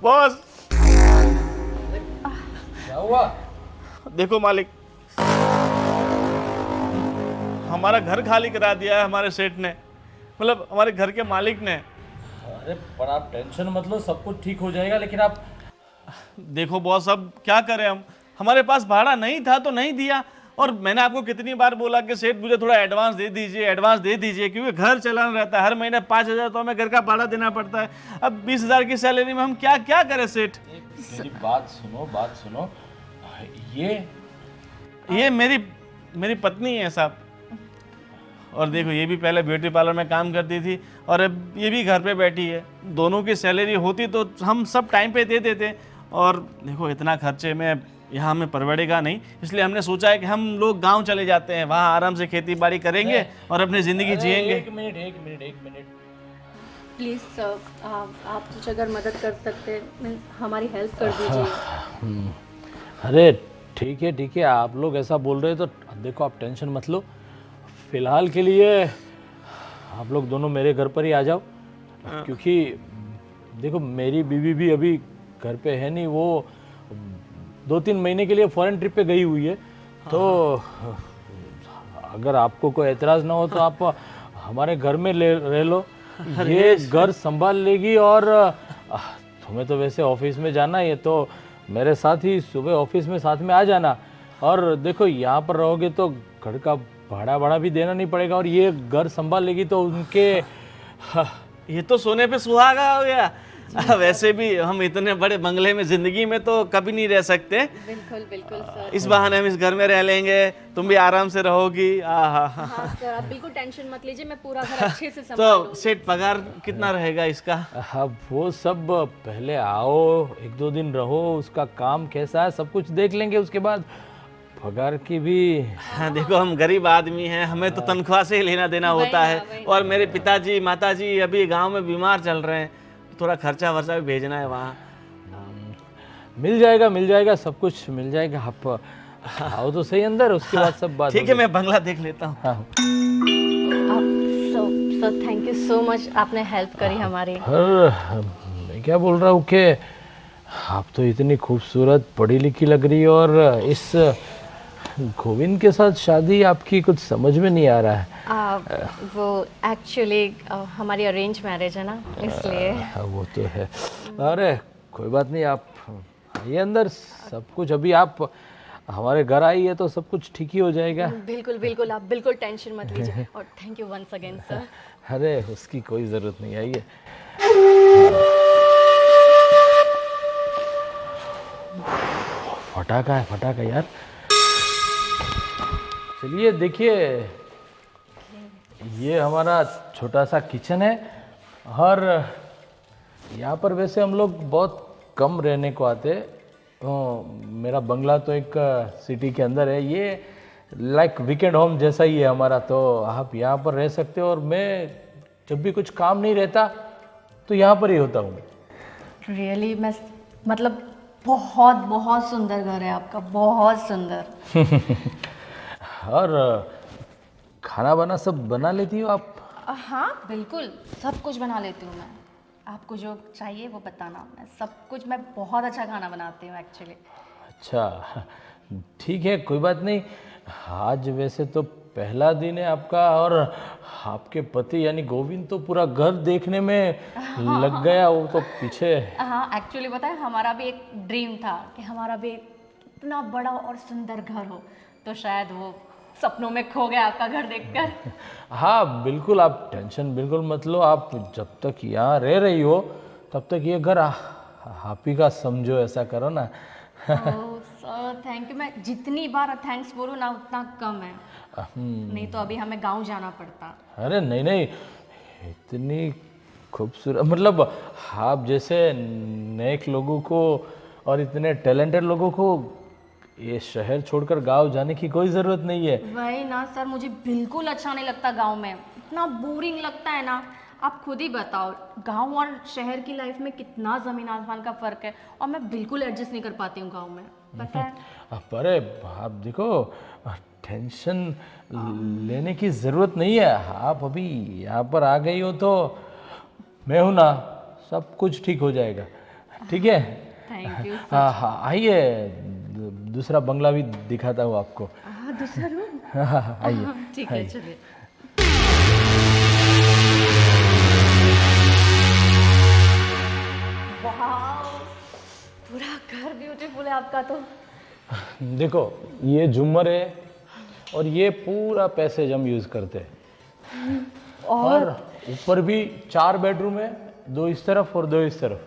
Boss क्या हुआ? देखो मालिक, हमारा घर खाली करा दिया है हमारे सेठ ने, मतलब हमारे घर के मालिक ने। अरे पर आप टेंशन मत लो, सब कुछ ठीक हो जाएगा। लेकिन आप देखो बॉस, अब क्या करें हम, हमारे पास भाड़ा नहीं था तो नहीं दिया। और मैंने आपको कितनी बार बोला कि सेठ मुझे थोड़ा एडवांस दे दीजिए, एडवांस दे दीजिए, क्योंकि घर चलाना रहता है, हर महीने 5,000 तो हमें घर का भाड़ा देना पड़ता है। अब 20,000 की सैलरी में हम क्या क्या करें सेठ। मेरी बात सुनो, बात सुनो। ये मेरी मेरी पत्नी है साहब। और देखो, ये भी पहले ब्यूटी पार्लर में काम करती थी और अब ये भी घर पे बैठी है। दोनों की सैलरी होती तो हम सब टाइम पे दे देते। और देखो, इतना खर्चे में यहाँ हमें परवड़ेगा नहीं, इसलिए हमने सोचा है कि हम लोग गांव चले जाते हैं, वहाँ आराम से खेती बाड़ी करेंगे और अपनी ज़िंदगी जिएंगे। एक मिनट। प्लीज़ सर, आप कुछ अगर मदद कर सकते हैं, हमारी हेल्प कर दीजिए। अरे ठीक है, आप लोग ऐसा बोल रहे हो तो देखो, आप टेंशन मत लो। फिलहाल के लिए आप लोग दोनों मेरे घर पर ही आ जाओ, क्योंकि देखो मेरी बीवी भी अभी घर पे है नहीं, वो 2-3 महीने के लिए फॉरेन ट्रिप पे गई हुई है। तो अगर आपको कोई एतराज़ ना हो तो आप हमारे घर में रह लो, ये घर संभाल लेगी। और तुम्हें तो वैसे ऑफिस में जाना है, तो मेरे साथ ही सुबह ऑफिस में साथ में आ जाना। और देखो, यहाँ पर रहोगे तो घर का भाड़ा भी देना नहीं पड़ेगा, और ये घर संभाल लेगी तो उनके ये तो सोने पे सुहागा हो गया। वैसे भी हम इतने बड़े बंगले में जिंदगी में तो कभी नहीं रह सकते। बिल्कुल सर। इस बहाने हम इस घर में रह लेंगे, तुम भी आराम से रहोगी। हाँ सर, आप बिल्कुल टेंशन मत लीजिए, मैं पूरा घर अच्छे से तो संभालूंगी। सेठ, पगार कितना रहेगा इसका? अब वो सब पहले आओ, 1-2 दिन रहो, उसका काम कैसा है सब कुछ देख लेंगे, उसके बाद पगार की भी। हाँ, देखो हम गरीब आदमी हैं, हमें तो तनख्वाह से ही लेना देना होता है। और मेरे पिताजी माताजी अभी गांव में बीमार चल रहे हैं, थोड़ा खर्चा वर्चा भी भेजना है वहाँ। मिल जाएगा, सब कुछ मिल जाएगा। आप आओ तो सही अंदर, उसके बाद सब बात ठीक है, मैं बंगला देख लेता हूँ। हाँ। Sir thank you so much, आपने हेल्प करी हमारी। मैं क्या बोल रहा हूँ कि आप तो इतनी खूबसूरत पढ़ी लिखी लग रही है, और इस गोविंद के साथ शादी आपकी कुछ समझ में नहीं आ रहा है। वो एक्चुअली हमारी अरेंज मैरिज है ना, इसलिए। वो तो है। अरे कोई बात नहीं, आप आइए अंदर, सब कुछ अभी आप हमारे घर आई है तो सब कुछ ठीक ही हो जाएगा। बिल्कुल, आप बिल्कुल टेंशन मत लीजिए, और thank you once again sir. अरे उसकी कोई ज़रूरत नहीं, आइए। फटाका यार। चलिए देखिए, ये हमारा छोटा सा किचन है, और यहाँ पर वैसे हम लोग बहुत कम रहने को आते। मेरा बंगला तो एक सिटी के अंदर है, ये लाइक वीकेंड होम जैसा ही है हमारा, तो आप यहाँ पर रह सकते हो। और मैं जब भी कुछ काम नहीं रहता तो यहाँ पर ही होता हूँ। रियली, मैं मतलब बहुत सुंदर घर है आपका, बहुत सुंदर। और खाना बना सब बना लेती हो आप? हाँ बिल्कुल, सब कुछ बना लेती हूँ मैं। आपको जो चाहिए वो बताना, मैं सब कुछ, मैं बहुत अच्छा खाना बनाती हूँ एक्चुअली। अच्छा ठीक है, कोई बात नहीं। आज वैसे तो पहला दिन है आपका, और आपके पति यानी गोविंद तो पूरा घर देखने में लग गया, वो तो पीछे। हाँ एक्चुअली पता है, हमारा भी एक ड्रीम था कि हमारा भी इतना बड़ा और सुंदर घर हो, तो शायद वो सपनों में खो गया आपका घर देखकर। हाँ बिल्कुल, आप टेंशन बिल्कुल मत लो। आप जब तक यहाँ रह रही हो तब तक ये घर आप ही का समझो, ऐसा करो ना। सर थैंक यू, मैं जितनी बार थैंक्स बोलूँ ना उतना कम है, नहीं तो अभी हमें गांव जाना पड़ता। अरे नहीं, इतनी खूबसूरत, मतलब आप जैसे नेक लोगों को और इतने टैलेंटेड लोगों को ये शहर छोड़कर गांव जाने की कोई ज़रूरत नहीं है। वही ना सर, मुझे बिल्कुल अच्छा नहीं लगता गांव में, इतना बोरिंग लगता है ना। आप खुद ही बताओ, गांव और शहर की लाइफ में कितना ज़मीन आसमान का फ़र्क है, और मैं बिल्कुल एडजस्ट नहीं कर पाती हूँ गांव में, पता है। अरे आप देखो, टेंशन लेने की ज़रूरत नहीं है। आप अभी यहाँ पर आ गई हो तो मैं हूँ ना, सब कुछ ठीक हो जाएगा, ठीक है? Thank you. हाँ हाँ, आइए दूसरा बंगला भी दिखाता हूँ आपको। दूसरा रूम? हाँ हाँ, आइए। ठीक है, चलिए। वाह, पूरा घर ब्यूटीफुल है आपका तो। देखो ये झूमर है और ये पूरा पैसेज हम यूज़ करते हैं। और ऊपर भी 4 बेडरूम है, 2 इस तरफ और 2 इस तरफ।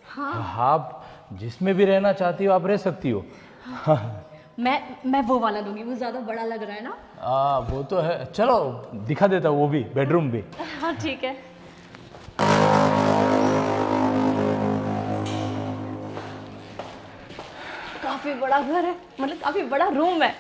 हाँ। आप जिसमें भी रहना चाहती हो आप रह सकती हो। हाँ। मैं वो वाला लूंगी, वो ज्यादा बड़ा लग रहा है ना। वो तो है, चलो दिखा देता हूँ वो भी, बेडरूम भी। हाँ ठीक है। काफी बड़ा घर है, मतलब काफी बड़ा रूम है।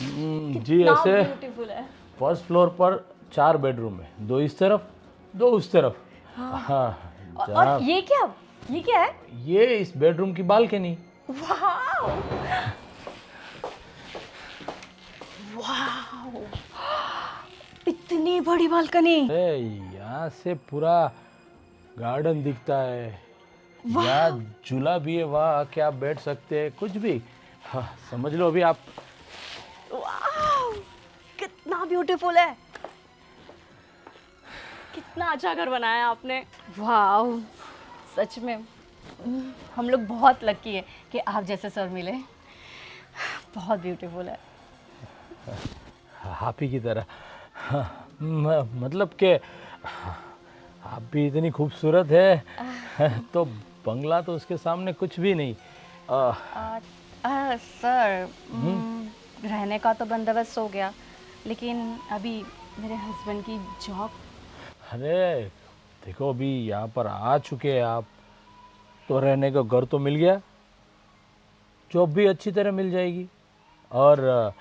जी ऐसे ब्यूटीफुल है। फर्स्ट फ्लोर पर 4 बेडरूम है, 2 इस तरफ 2 उस तरफ। हाँ, और ये क्या है? ये इस बेडरूम की बालकनी। वाह, वाह, इतनी बड़ी बालकनी। यहाँ से पूरा गार्डन दिखता है, या झूला भी है, वहाँ आके आप बैठ सकते हैं, कुछ भी। हाँ, समझ लो अभी आप। वाह, कितना ब्यूटीफुल है, कितना अच्छा घर बनाया आपने। वाह, सच में हम लोग बहुत लकी है कि आप जैसे सर मिले। बहुत ब्यूटीफुल है। आप ही की तरह। हाँ, मतलब कि आप भी इतनी खूबसूरत है तो बंगला तो उसके सामने कुछ भी नहीं। सर, रहने का तो बंदोबस्त हो गया, लेकिन अभी मेरे हस्बैंड की जॉब। अरे देखो अभी यहाँ पर आ चुके हैं आप, तो रहने का घर तो मिल गया, जॉब भी अच्छी तरह मिल जाएगी, और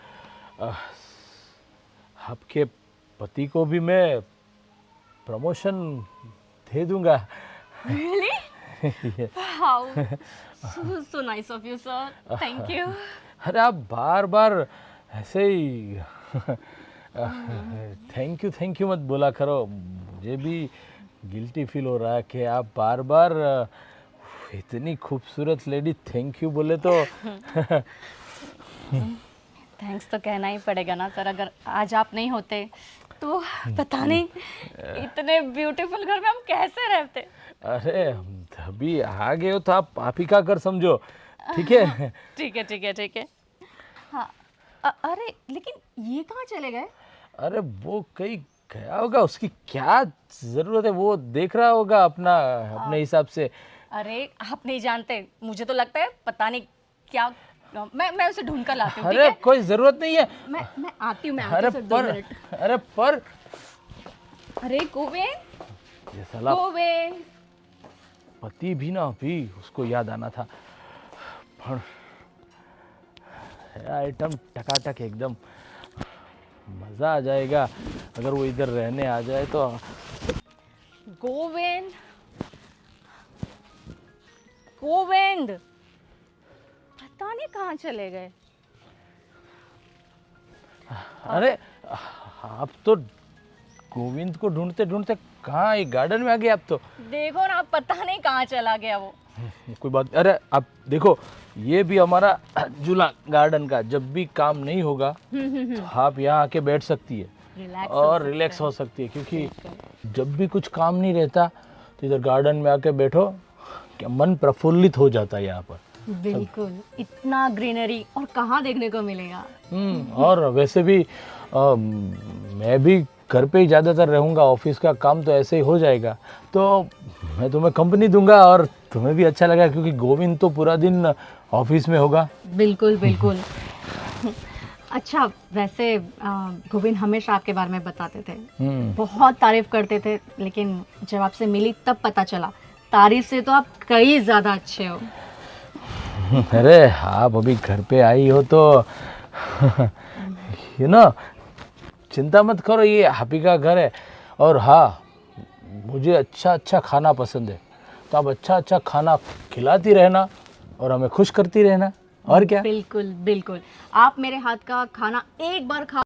आपके पति को भी मैं प्रमोशन दे दूंगा। Really? Wow, so nice of you, sir. Thank you. अरे आप बार बार ऐसे ही थैंक यू मत बोला करो, मुझे भी गिल्टी फील हो रहा है कि आप बार बार इतनी खूबसूरत लेडी थैंक यू बोले तो। थैंक्स तो कहना ही पड़ेगा ना सर, अगर आज आप नहीं होते तो पता नहीं इतने ब्यूटीफुल घर में हम कैसे रहते। अरे अभी आ गए हो तो आप ही का कर समझो, ठीक है? ठीक है। हाँ, अरे लेकिन ये कहाँ चले गए? अरे वो कहीं गया होगा, उसकी क्या जरूरत है, वो देख रहा होगा अपने हिसाब से। अरे आप नहीं जानते, मुझे तो लगता है पता नहीं क्या। मैं उसे ढूंढ कर लाती हूँ। अरे कोई जरूरत नहीं है, मैं आती हूँ। अरे सर, 2 मिनट। अरे गोविंद, ये साला गोविंद। पति भी ना अभी उसको याद आना था, पर आइटम टकाटक एकदम मजा आ जाएगा अगर वो इधर रहने आ जाए तो। गोविंद, पता नहीं कहाँ चले गए। अरे आप तो गोविंद को ढूंढते ढूंढते कहाँ एक गार्डन में आ गए आप तो। देखो ना, पता नहीं कहाँ चला गया वो। कोई बात, अरे आप देखो ये भी हमारा झूला गार्डन का, जब भी काम नहीं होगा तो आप यहाँ आके बैठ सकती है और रिलैक्स हो सकती है, क्योंकि जब भी कुछ काम नहीं रहता तो इधर गार्डन में आके बैठो, क्या मन प्रफुल्लित हो जाता है यहाँ पर। बिल्कुल, इतना ग्रीनरी और कहाँ देखने को मिलेगा। और वैसे भी मैं भी घर पे ही ज़्यादातर रहूँगा, ऑफिस का काम तो ऐसे ही हो जाएगा, तो मैं तुम्हें कंपनी दूंगा और तुम्हें भी अच्छा लगा, क्योंकि गोविंद तो पूरा दिन ऑफिस में होगा। बिल्कुल। अच्छा, वैसे गोविंद हमेशा आपके बारे में बताते थे, बहुत तारीफ करते थे, लेकिन जब आपसे मिली तब पता चला तारीफ से तो आप कई ज़्यादा अच्छे हो। अरे आप अभी घर पे आई हो तो चिंता मत करो, ये हापी का घर है, और हाँ मुझे अच्छा खाना पसंद है, तो आप अच्छा खाना खिलाती रहना और हमें खुश करती रहना, और क्या। बिल्कुल, आप मेरे हाथ का खाना एक बार खा,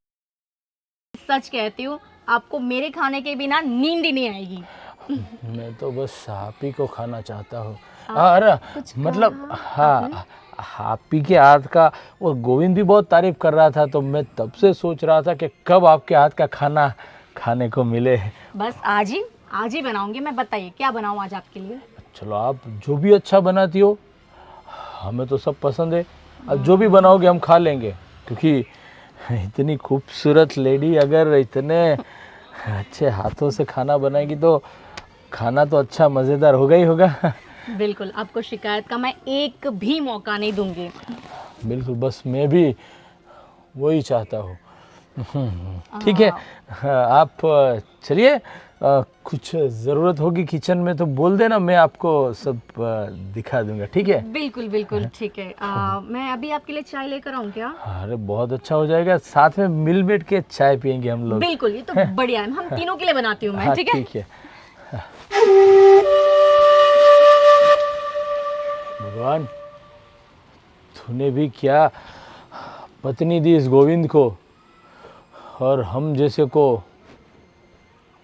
सच कहती हूँ आपको मेरे खाने के बिना नींद ही नहीं आएगी। मैं तो बस आप ही को खाना चाहता हूँ। अरे मतलब हाँ, आप ही के हाथ का। और गोविंद भी बहुत तारीफ कर रहा था, तो मैं तब से सोच रहा था कि कब आपके हाथ का खाना खाने को मिले। बस आज ही बनाऊंगी मैं। बताइए क्या बनाऊं आज आपके लिए? चलो, आप जो भी अच्छा बनाती हो, हमें तो सब पसंद है। अब जो भी बनाओगे हम खा लेंगे, क्योंकि इतनी खूबसूरत लेडी अगर इतने अच्छे हाथों से खाना बनाएगी तो खाना तो अच्छा मज़ेदार होगा ही होगा। बिल्कुल, आपको शिकायत का मैं एक भी मौका नहीं दूंगी। बिल्कुल, बस मैं भी वही चाहता हूँ। ठीक है, आप चलिए, कुछ ज़रूरत होगी किचन में तो बोल देना, मैं आपको सब दिखा दूंगा। ठीक है? बिल्कुल बिल्कुल ठीक है। मैं अभी आपके लिए चाय लेकर आऊँ क्या? अरे बहुत अच्छा हो जाएगा, साथ में मिल बैठ के चाय पियेंगे हम लोग। बिल्कुल, ये तो बढ़िया है। हम तीनों के लिए बनाती हूँ मैं। हाँ, ठीक है? ठीक है। भगवान, तूने भी क्या पत्नी दी इस गोविंद को, और हम जैसे को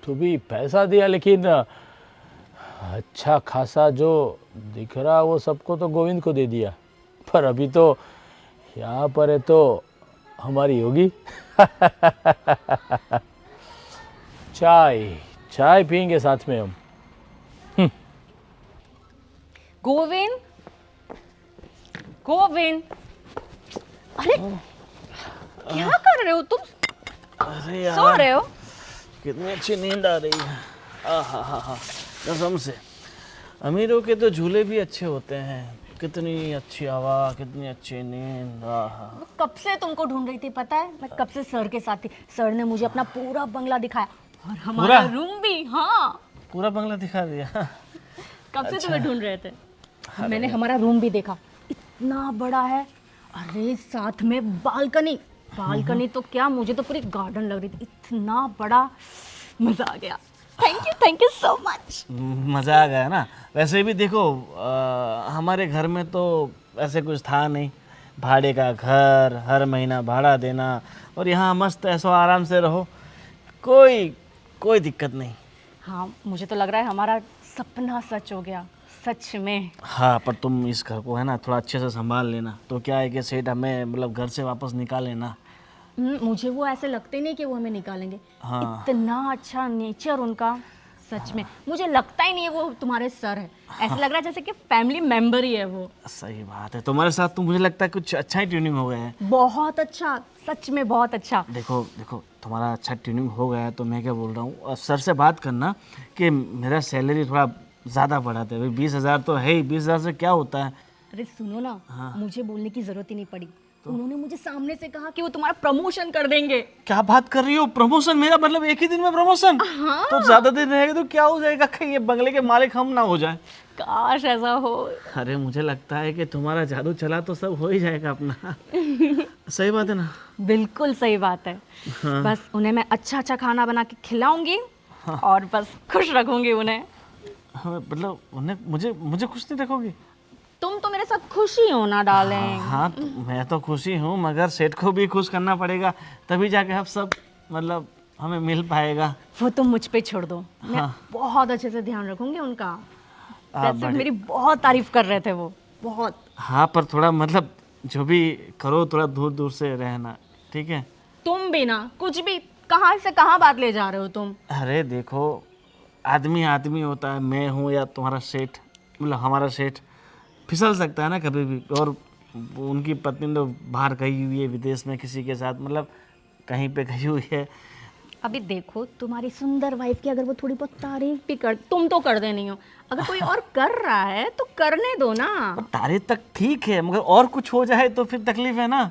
तो भी पैसा दिया, लेकिन अच्छा खासा जो दिख रहा वो सबको तो गोविंद को दे दिया। पर अभी तो यहाँ पर है तो हमारी होगी। चाय चाय पियेंगे साथ में हम। गोविंद, गोविंद, अरे क्या कर रहे हो तुम? अरे सो यार, रहे हो? कितनी अच्छी नींद आ रही है। आहा, कसम से अमीरों के तो झूले भी अच्छे होते हैं। कितनी अच्छी हवा, कितनी अच्छी नींद। आहा, कब से तुमको ढूंढ रही थी पता है? मैं कब से सर के साथ थी। सर ने मुझे अपना पूरा बंगला दिखाया, और हमारा रूम भी। हाँ, पूरा बंगला दिखा दिया। कब से तुम्हें ढूंढ रहे थे। मैंने हमारा रूम भी देखा, इतना बड़ा है। अरे साथ में बालकनी। बालकनी तो क्या, मुझे तो पूरी गार्डन लग रही थी, इतना बड़ा। मजा आ गया। Thank you so much. मज़ा आ गया ना। वैसे भी देखो, हमारे घर में तो ऐसे कुछ था नहीं। भाड़े का घर, हर महीना भाड़ा देना, और यहाँ मस्त ऐसो आराम से रहो, कोई दिक्कत नहीं। हाँ, मुझे तो लग रहा है हमारा सपना सच हो गया, सच में। हाँ, पर तुम इस घर को है ना थोड़ा अच्छे से संभाल लेना। तो क्या है कि सेठ हमें मतलब घर से वापस निकाले ना। मुझे वो ऐसे लगते नहीं कि वो हमें निकालेंगे। हाँ। इतना अच्छा नेचर उनका, सच में मुझे लगता ही नहीं है वो तुम्हारे सर है। ऐसा लग रहा है जैसे कि फैमिली मेंबर ही है वो। सही बात है, तुम्हारे साथ तो मुझे लगता है कुछ अच्छा ही ट्यूनिंग हो गया है। बहुत अच्छा, सच में बहुत अच्छा। देखो तुम्हारा अच्छा ट्यूनिंग हो गया है, तो मैं क्या बोल रहा हूँ, सर से बात करना कि मेरा सैलरी थोड़ा ज़्यादा बढ़ा दे। भाई 20,000 तो है ही, 20,000 से क्या होता है। अरे सुनो ना, मुझे बोलने की जरूरत ही नहीं पड़ी। उन्होंने मुझे सामने से कहा कि वो तुम्हारा प्रमोशन कर देंगे। क्या बात कर रही हो? प्रमोशन? मेरा मतलब एक ही दिन में प्रमोशन? हाँ। तो ज्यादा दिन रहेगा तो क्या हो जाएगा, कहीं ये बंगले के मालिक हम ना हो जाए। काश ऐसा हो। अरे मुझे लगता है कि तुम्हारा जादू चला तो सब हो ही जाएगा अपना। सही बात है ना? बिल्कुल सही बात है। बस उन्हें मैं अच्छा अच्छा खाना बना के खिलाऊंगी, और बस खुश रखूंगी उन्हें। हाँ, मतलब उन्हें मुझे खुश नहीं रखोगी? तुम तो मेरे साथ खुशी हो ना डार्लिंग। हाँ, तो मैं तो खुशी हूँ, मगर सेठ को भी खुश करना पड़ेगा, तभी जाके हम सब मतलब हमें मिल पाएगा। वो तुम मुझ पे छोड़ दो, मैं बहुत अच्छे से ध्यान रखूंगी उनका। वैसे मेरी बहुत तारीफ कर रहे थे वो, बहुत। हाँ, पर थोड़ा मतलब जो भी करो थोड़ा दूर दूर से रहना, ठीक है? तुम भी ना, कुछ भी कहाँ से कहाँ बात ले जा रहे हो तुम। अरे देखो, आदमी होता है, मैं हूँ या तुम्हारा सेठ, मतलब हमारा सेठ फिसल सकता है ना कभी भी। और उनकी पत्नी तो बाहर गई हुई है, विदेश में किसी के साथ, मतलब कहीं पे गई हुई है। अभी देखो तुम्हारी सुंदर वाइफ की अगर वो थोड़ी बहुत तारीफ भी कर, तुम तो कर देनी हो, अगर कोई और कर रहा है तो करने दो ना। पर तारीफ तक ठीक है, मगर और कुछ हो जाए तो फिर तकलीफ है ना।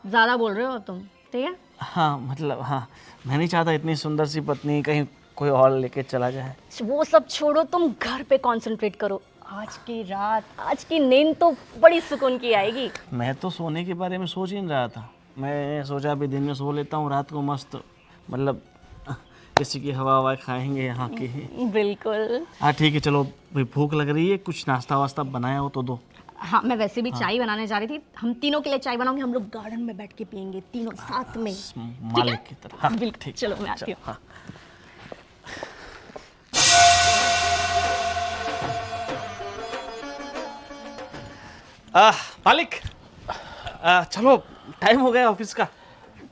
ज्यादा बोल रहे हो तुम, ठीक है? हाँ, मतलब हाँ, मैं नहीं चाहता इतनी सुंदर सी पत्नी कहीं कोई और लेके चला जाए। वो सब छोड़ो, तुम घर पे कंसंट्रेट करो। आज की रात, आज की नींद तो बड़ी सुकून की आएगी। मैं तो सोने के बारे में सोच ही नहीं रहा था। मैं सोचा अभी दिन में सो लेता हूँ, रात को मस्त मतलब किसी की हवा खाएंगे यहाँ की। बिल्कुल। हाँ ठीक है, चलो भाई, भूख लग रही है, कुछ नाश्ता वास्ता बनाया हो तो दो। हाँ, मैं वैसे भी चाय बनाने जा रही थी। हम तीनों के लिए चाय बनाऊंगी, हम लोग गार्डन में बैठ के पियेंगे तीनों साथ में। मालिक की तरह। हाँ, बिल्कुल, चलो मैं आती हूँ। हाँ। मालिक, चलो टाइम हो गया ऑफिस का,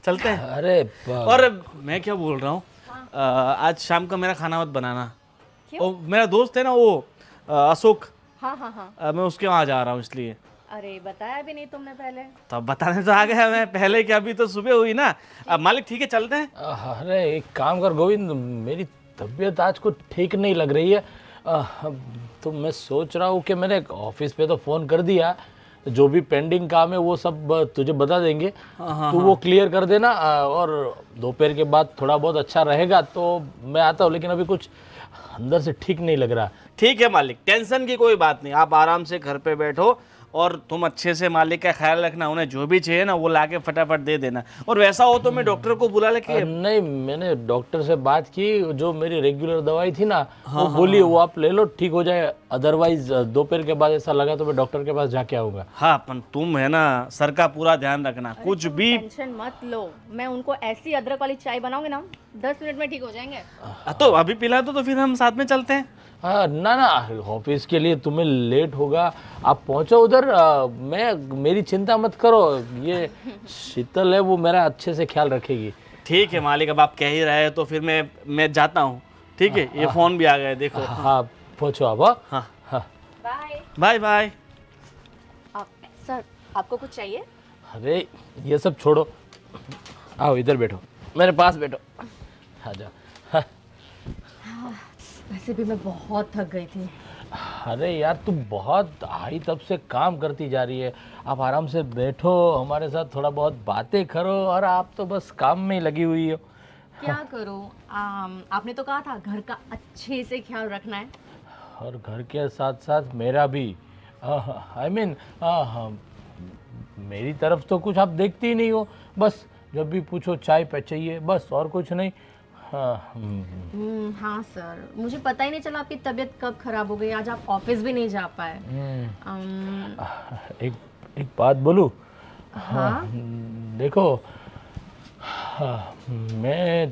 चलते हैं। अरे और मैं क्या बोल रहा हूँ, आज शाम का मेरा खाना मत बनाना। क्यों? वो मेरा दोस्त है ना, वो अशोक, हाँ हाँ हाँ। मैं उसके वहाँ जा रहा हूँ इसलिए। अरे बताया भी नहीं तुमने पहले। तो अब बताने तो आ गया मैं, पहले क्या, अभी तो सुबह हुई ना। मालिक ठीक है, चलते हैं। अरे एक काम कर गोविंद, मेरी तबीयत आज कुछ ठीक नहीं लग रही है। तो मैं सोच रहा हूँ कि मैंने ऑफिस पे तो फ़ोन कर दिया, जो भी पेंडिंग काम है वो सब तुझे बता देंगे। तू वो क्लियर कर देना, और दोपहर के बाद थोड़ा बहुत अच्छा रहेगा तो मैं आता हूँ, लेकिन अभी कुछ अंदर से ठीक नहीं लग रहा। ठीक है मालिक, टेंशन की कोई बात नहीं, आप आराम से घर पे बैठो और तुम अच्छे से मालिक का ख्याल रखना, उन्हें जो भी चाहिए ना वो लाके फटाफट दे देना। और वैसा हो तो मैं डॉक्टर को बुला लेके। नहीं, मैंने डॉक्टर से बात की, जो मेरी रेगुलर दवाई थी ना, वो बोली वो आप ले लो, ठीक हो जाए। अदरवाइज दोपहर के बाद ऐसा लगा तो मैं डॉक्टर के पास जाके आऊँगा। हाँ, पर तुम है ना सर का पूरा ध्यान रखना, कुछ भी। टेंशन मत लो, मैं उनको ऐसी अदरक वाली चाय बनाऊंगी ना, 10 मिनट में ठीक हो जाएंगे। तो अभी पिला दो तो फिर हम साथ में चलते हैं। हाँ ना ना, ऑफिस के लिए तुम्हें लेट होगा, आप पहुंचो उधर। मेरी चिंता मत करो, ये शीतल है वो मेरा अच्छे से ख्याल रखेगी। ठीक है मालिक, अब आप कह ही रहे हैं तो फिर मैं जाता हूँ। ठीक है, ये फोन भी आ गया देखो। हाँ पहुंचो आप। हाँ, हाँ बाय। Bye bye. सर, आपको कुछ चाहिए? अरे ये सब छोड़ो, आओ इधर बैठो, मेरे पास बैठो, आ जाओ। वैसे भी मैं बहुत थक गई थी। अरे यार तू बहुत आई तब से काम करती जा रही है, आप आराम से बैठो, हमारे साथ थोड़ा बहुत बातें करो, और आप तो बस काम में ही लगी हुई हो। क्या करूं? आपने तो कहा था घर का अच्छे से ख्याल रखना है। और घर के साथ साथ मेरा भी, आई मीन मेरी तरफ तो कुछ आप देखती ही नहीं हो, बस जब भी पूछो चाय पे चाहिए, बस और कुछ नहीं। हाँ हाँ सर, मुझे पता ही नहीं चला आपकी तबीयत कब खराब हो गई, आज आप ऑफिस भी नहीं जा पाए। एक बात बोलूं? हाँ? देखो, मैं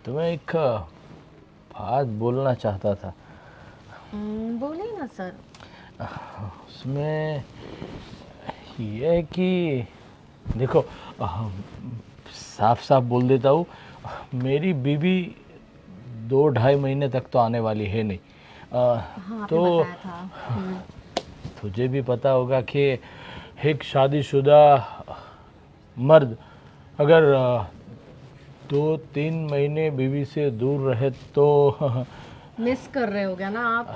तुम्हें एक बात बोलना चाहता था। बोलिए ना सर। उसमें ये है कि देखो, साफ साफ बोल देता हूँ, मेरी बीवी 2-2.5 महीने तक तो आने वाली है नहीं। हाँ, तो आपने बताया था। तुझे भी पता होगा कि एक शादीशुदा मर्द अगर 2-3 महीने बीवी से दूर रहे तो मिस कर रहे हो गया ना आप?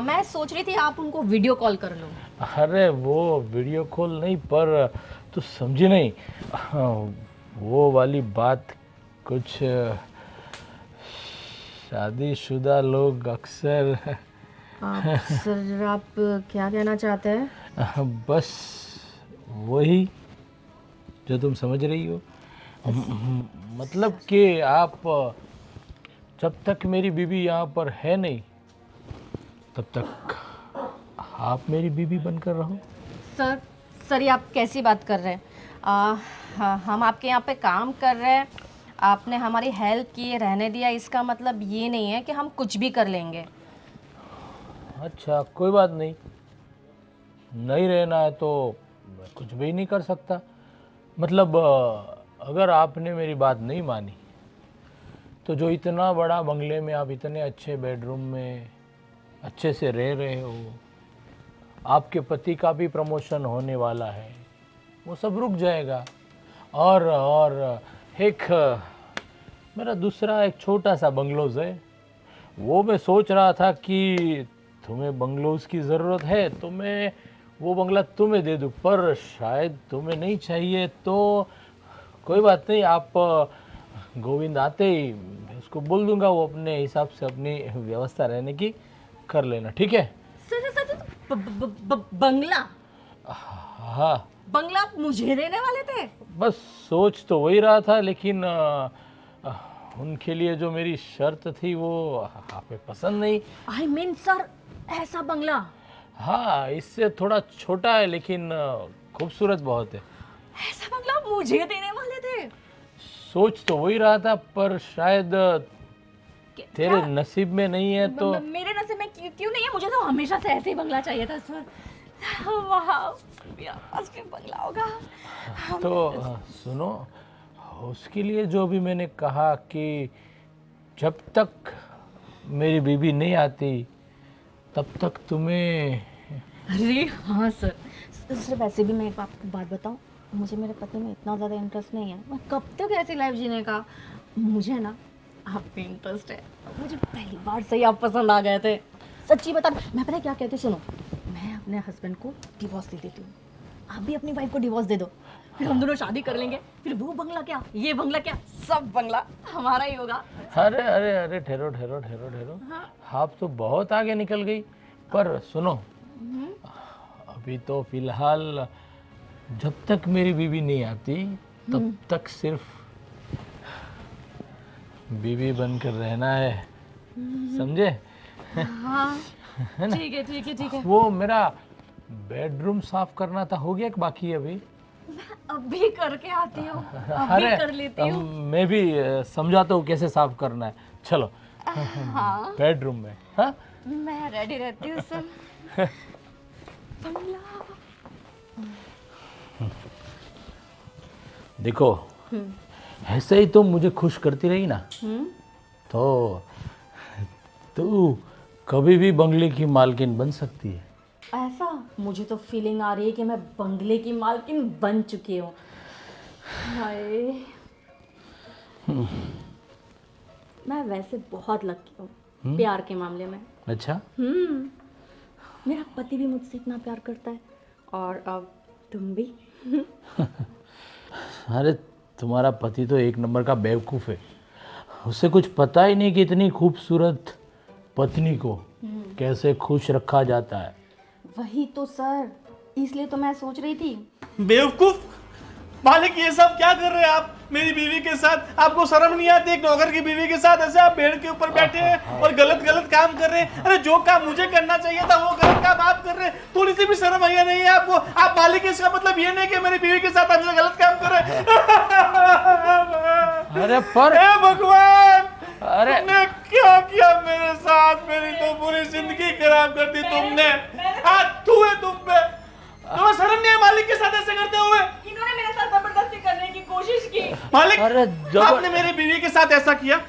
मैं सोच रही थी आप उनको वीडियो कॉल कर लो। अरे वो वीडियो कॉल नहीं, पर तू समझी नहीं, वो वाली बात कुछ शादीशुदा लोग अक्सर सर आप क्या कहना चाहते हैं? बस वही जो तुम समझ रही हो। मतलब कि आप जब तक मेरी बीवी यहाँ पर है नहीं, तब तक आप मेरी बीवी बनकर रहो। सर ये आप कैसी बात कर रहे हैं? हम आपके यहाँ पे काम कर रहे हैं, आपने हमारी हेल्प की, रहने दिया, इसका मतलब ये नहीं है कि हम कुछ भी कर लेंगे। अच्छा कोई बात नहीं, नहीं रहना है तो मैं कुछ भी नहीं कर सकता। मतलब अगर आपने मेरी बात नहीं मानी तो जो इतना बड़ा बंगले में आप इतने अच्छे बेडरूम में अच्छे से रह रहे हो, आपके पति का भी प्रमोशन होने वाला है, वो सब रुक जाएगा। और एक मेरा दूसरा एक छोटा सा बंगलोज है, वो मैं सोच रहा था कि तुम्हें बंगलोज की ज़रूरत है तो मैं वो बंगला तुम्हें दे दूँ, पर शायद तुम्हें नहीं चाहिए। तो कोई बात नहीं, आप गोविंद आते ही मैं उसको बोल दूंगा, वो अपने हिसाब से अपनी व्यवस्था रहने की कर लेना, ठीक है? बंगला? हाँ, बंगला आप मुझे देने वाले थे? बस सोच तो वही रहा था, लेकिन उनके लिए जो मेरी शर्त थी वो आपे पसंद नहीं। आई मीन सर, ऐसा बंगला? हाँ, इससे थोड़ा छोटा है लेकिन खूबसूरत बहुत है। ऐसा बंगला आप मुझे देने वाले थे? सोच तो वही रहा था, पर शायद तेरे नसीब में नहीं है तो। मेरे नसीब में क्यों नहीं है? मुझे तो हमेशा से ऐसे ही बंगला चाहिए था सर। वाह, मेरा पास भी बंगला होगा। तो सुनो, उसके लिए जो भी मैंने कहा कि जब तक मेरी बीवी नहीं आती तब तक तुम्हें। अरे हाँ सर। सर वैसे भी मैं एक आपको बात बताऊं, मुझे मेरे पति में इतना ज़्यादा इंटरेस्ट नहीं है। मैं कब तक ऐसी लाइफ जीने का, मुझे ना आप पे इंटरेस्ट है। मुझे पहली बार से ही आप पसंद आ गए थे। सच्ची बता, मैं पता है क्या कहती हूँ, सुनो, मैं अपने हस्बैंड को डिवोर्स दे देती हूँ, आप भी अपनी वाइफ को डिवोर्स दे दो, फिर हम दोनों शादी कर लेंगे। फिर वो बंगला क्या, ये बंगला क्या, सब बंगला हमारा ही होगा। अरे अरे अरे, ठहरो ठहरो ठहरो ठहरो, आप तो बहुत आगे निकल गई। पर सुनो, अभी तो फिलहाल जब तक मेरी बीवी नहीं आती तब तक सिर्फ बीवी बनकर रहना है, समझे? हाँ ठीक है ठीक है ठीक है। वो मेरा बेडरूम साफ करना था, हो गया कि बाकी है अभी? अभी करके आती हूँ, अभी अरे कर लेती हूँ। मैं भी समझाता हूँ कैसे साफ करना है। चलो हाँ बेडरूम में। हाँ मैं रेडी रहती हूँ सर। बंगला। देखो, ऐसे ही तो मुझे खुश करती रही ना, तो तू कभी भी बंगले की मालकिन बन सकती है। ऐसा मुझे तो फीलिंग आ रही है कि मैं बंगले की मालकिन बन चुकी हूँ। हाय, मैं वैसे बहुत लकी हूँ प्यार के मामले में। अच्छा, मेरा पति भी मुझसे इतना प्यार करता है, और अब तुम भी। अरे तुम्हारा पति तो एक नंबर का बेवकूफ़ है, उसे कुछ पता ही नहीं कि इतनी खूबसूरत पत्नी को कैसे खुश रखा जाता है। वही तो सर, इसलिए तो मैं सोच रही थी। बेवकूफ मालिक, ये सब क्या कर रहे हैं आप मेरी बीवी के साथ? आपको शर्म नहीं आती एक नौकर की बीवी के साथ ऐसे आप बेड के ऊपर बैठे हैं और गलत गलत काम कर रहे हैं? अरे जो काम मुझे करना चाहिए था वो गलत काम आप कर रहे हैं, थोड़ी सी भी शर्म आया नहीं है आपको? आप मालिक, इसका मतलब ये नहीं कि मेरी बीवी के साथ आप गलत काम कर रहे हैं। अरे पर हे भगवान, अरे तुमने क्या किया मेरे साथ? मेरी तो पूरी जिंदगी खराब कर दी तुमने। हाथ धुए तुम पे, तुम्हें शर्म नहीं है मालिक के साथ ऐसे करते हुए? इन्होंने मेरे साथ जबरदस्ती करने की कोशिश की। मालिक, अरे आपने मेरी बीवी के साथ ऐसा किया,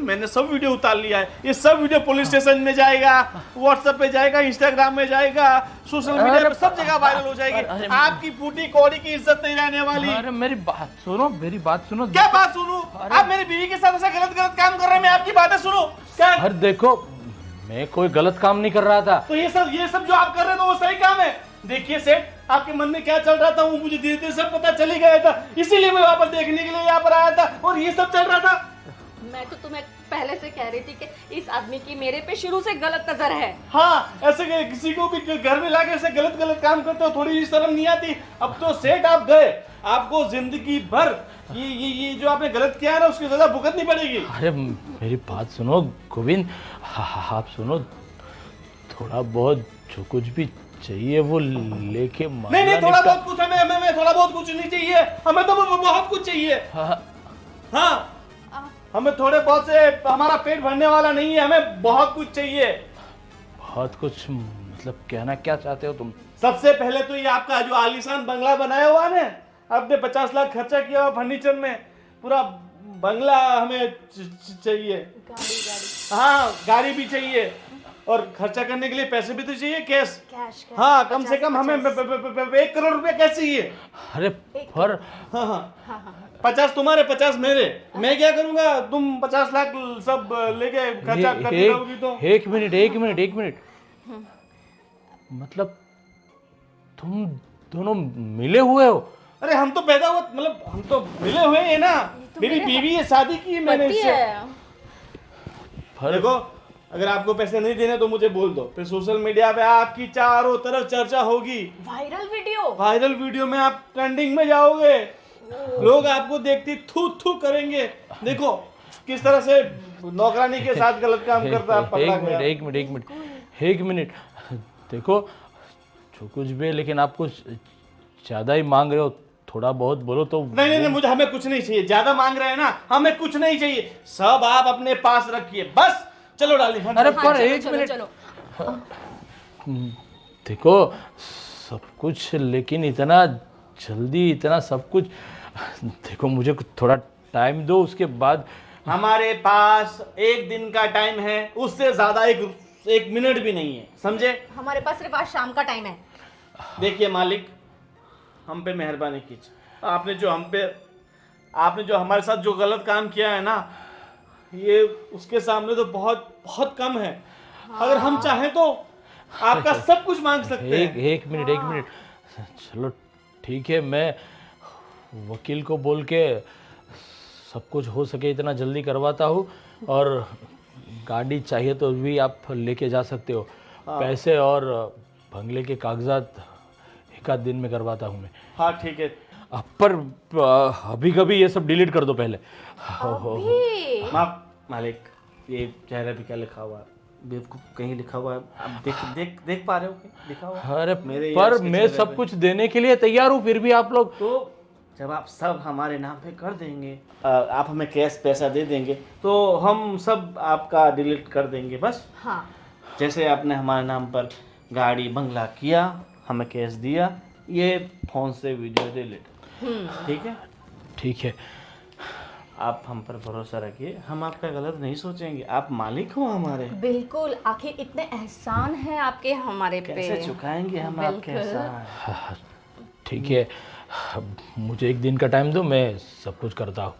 मैंने सब वीडियो उतार लिया है। ये सब वीडियो पुलिस स्टेशन में जाएगा, व्हाट्सएप पे जाएगा, इंस्टाग्राम में जाएगा, सोशल मीडिया पे सब जगह वायरल हो जाएगी। आपकी फूटी कौड़ी की इज्जत नहीं रहने वाली। अरे मेरी बात सुनो, मेरी बात सुनो। क्या बात सुनूं? आप मेरी बीवी के साथ ऐसा गलत गलत काम कर रहे हैं, मैं आपकी बातें सुनूं क्या? अरे देखो, मैं कोई गलत काम नहीं कर रहा था। तो ये सब जो आप कर रहे थे वो सही काम है? देखिए सेठ, आपके मन में क्या चल रहा था वो मुझे धीरे धीरे सब पता चल ही गया था, इसीलिए मैं वापस देखने के लिए यहाँ पर आया था और ये सब चल रहा था। मैं तो तुम्हें पहले से कह रही थी कि इस आदमी की मेरे पे शुरू से गलत नजर है। हाँ, ऐसे किसी को भी घर में लाके ऐसे गलत गलत काम करते हो, थोड़ी भी शर्म नहीं आती? अब तो सेठ आप गए, आपको जिंदगी भर ये जो आपने गलत किया है ना उसकी सजा भुगतनी पड़ेगी। अरे मेरी बात सुनो गोविंद, आप सुनो, थोड़ा बहुत जो कुछ भी चाहिए वो लेके नहीं नहीं, थोड़ा बहुत कुछ हमें थोड़ा बहुत कुछ नहीं चाहिए, हमें तो बहुत कुछ चाहिए। हाँ, हमें थोड़े बहुत से हमारा पेट भरने वाला नहीं है, हमें बहुत कुछ चाहिए। बहुत कुछ मतलब कहना क्या चाहते हो तुम? सबसे पहले तो ये आपका जो आलीशान बंगला बनाया हुआ है, आपने 50 लाख खर्चा किया हुआ फर्नीचर में, पूरा बंगला हमें चाहिए। गाड़ी हाँ, गाड़ी भी चाहिए और खर्चा करने के लिए पैसे भी तो चाहिए, कैश। कैश। हाँ, कम से कम हमें 1 करोड़ रुपया कैसे चाहिए? अरे पर हाँ, 50 तुम्हारे 50 मेरे, मैं क्या करूंगा? तुम 50 लाख सब लेके खर्चा करती रहोगी तो। एक मिनट, मतलब तुम दोनों मिले हुए हो? अरे हम तो पैदा हुआ, मतलब हम तो मिले हुए हैं ना, मेरी बीवी है, शादी की है मैंने इससे। देखो, अगर आपको पैसे नहीं देने तो मुझे बोल दो, फिर सोशल मीडिया पे आपकी चारों तरफ चर्चा होगी। वायरल वीडियो में आप ट्रेंडिंग में जाओगे, लोग आपको देखते थू थू करेंगे। देखो किस तरह से नौकरानी के साथ गलत काम करता है। एक मिनट, देखो जो कुछ भी है, लेकिन आप कुछ ज्यादा ही मांग रहे हो, थोड़ा बहुत बोलो तो। नहीं, मुझे हमें कुछ नहीं चाहिए, ज्यादा मांग रहे हैं ना, हमें कुछ नहीं चाहिए, सब आप अपने पास रखिए बस। चलो डार्लिंग। अरे पर एक मिनट, देखो सब कुछ, लेकिन इतना जल्दी इतना सब कुछ, देखो मुझे कुछ थोड़ा टाइम दो, उसके बाद। हमारे पास 1 दिन का टाइम है, उससे ज्यादा एक मिनट भी नहीं है, समझे? हमारे पास सिर्फ आज शाम का टाइम है। देखिए मालिक, हम पे मेहरबानी कीजिए। आपने जो हमारे साथ जो गलत काम किया है ना, ये उसके सामने तो बहुत बहुत कम है। अगर हम चाहें तो आपका सब कुछ मांग सकते हैं। एक मिनट, चलो ठीक है, मैं वकील को बोल के सब कुछ हो सके इतना जल्दी करवाता हूँ, और गाड़ी चाहिए तो भी आप लेके जा सकते हो। पैसे और बंगले के कागजात 1 आध दिन में करवाता हूँ मैं। हाँ ठीक है। पर अभी कभी ये सब डिलीट कर दो पहले। मालिक, ये चेहरे पे क्या लिखा हुआ है? बेवकूफ, कहीं लिखा हुआ है? आप देख पा रहे हो क्या लिखा हुआ है? अरे मेरे पर यश के मैं चेहरे सब पे। कुछ देने के लिए तैयार हूँ, फिर भी आप लोग। तो जब आप सब हमारे नाम पे कर देंगे, आप हमें कैश पैसा दे देंगे, तो हम सब आपका डिलीट कर देंगे बस। हाँ। जैसे आपने हमारे नाम पर गाड़ी बंगला किया, हमें कैश दिया, ये फोन से वीडियो डिलीट। ठीक है? ठीक है, आप हम पर भरोसा रखिए, हम आपका गलत नहीं सोचेंगे। आप मालिक हो हमारे। बिल्कुल, आखिर इतने एहसान हैं आपके हमारे पे। कैसे चुकाएंगे हम आपके एहसान? ठीक है, अब मुझे 1 दिन का टाइम दो, मैं सब कुछ करता हूँ।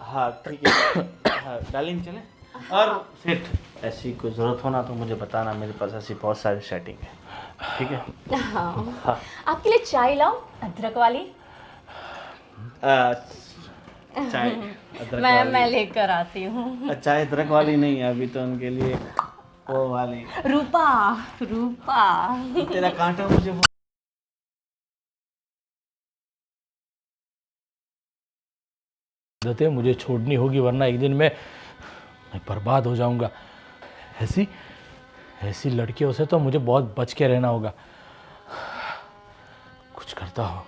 हाँ ठीक है। हाँ डार्लिंग, चले। और सेठ, ऐसी कोई ज़रूरत हो ना तो मुझे बताना, मेरे पास ऐसी बहुत सारी सेटिंग है। ठीक है? हाँ। आपके लिए चाय लाऊं, अदरक वाली? चाय अदरक वाली? मैं लेकर आती हूँ। चाय अदरक वाली नहीं है अभी तो, उनके लिए वो वाली। रूपा। तेरा कांटा मुझे मुझे छोड़नी होगी, वरना एक दिन मैं बर्बाद हो जाऊंगा। ऐसी लड़कियों से तो मुझे बहुत बच के रहना होगा। कुछ करता हो।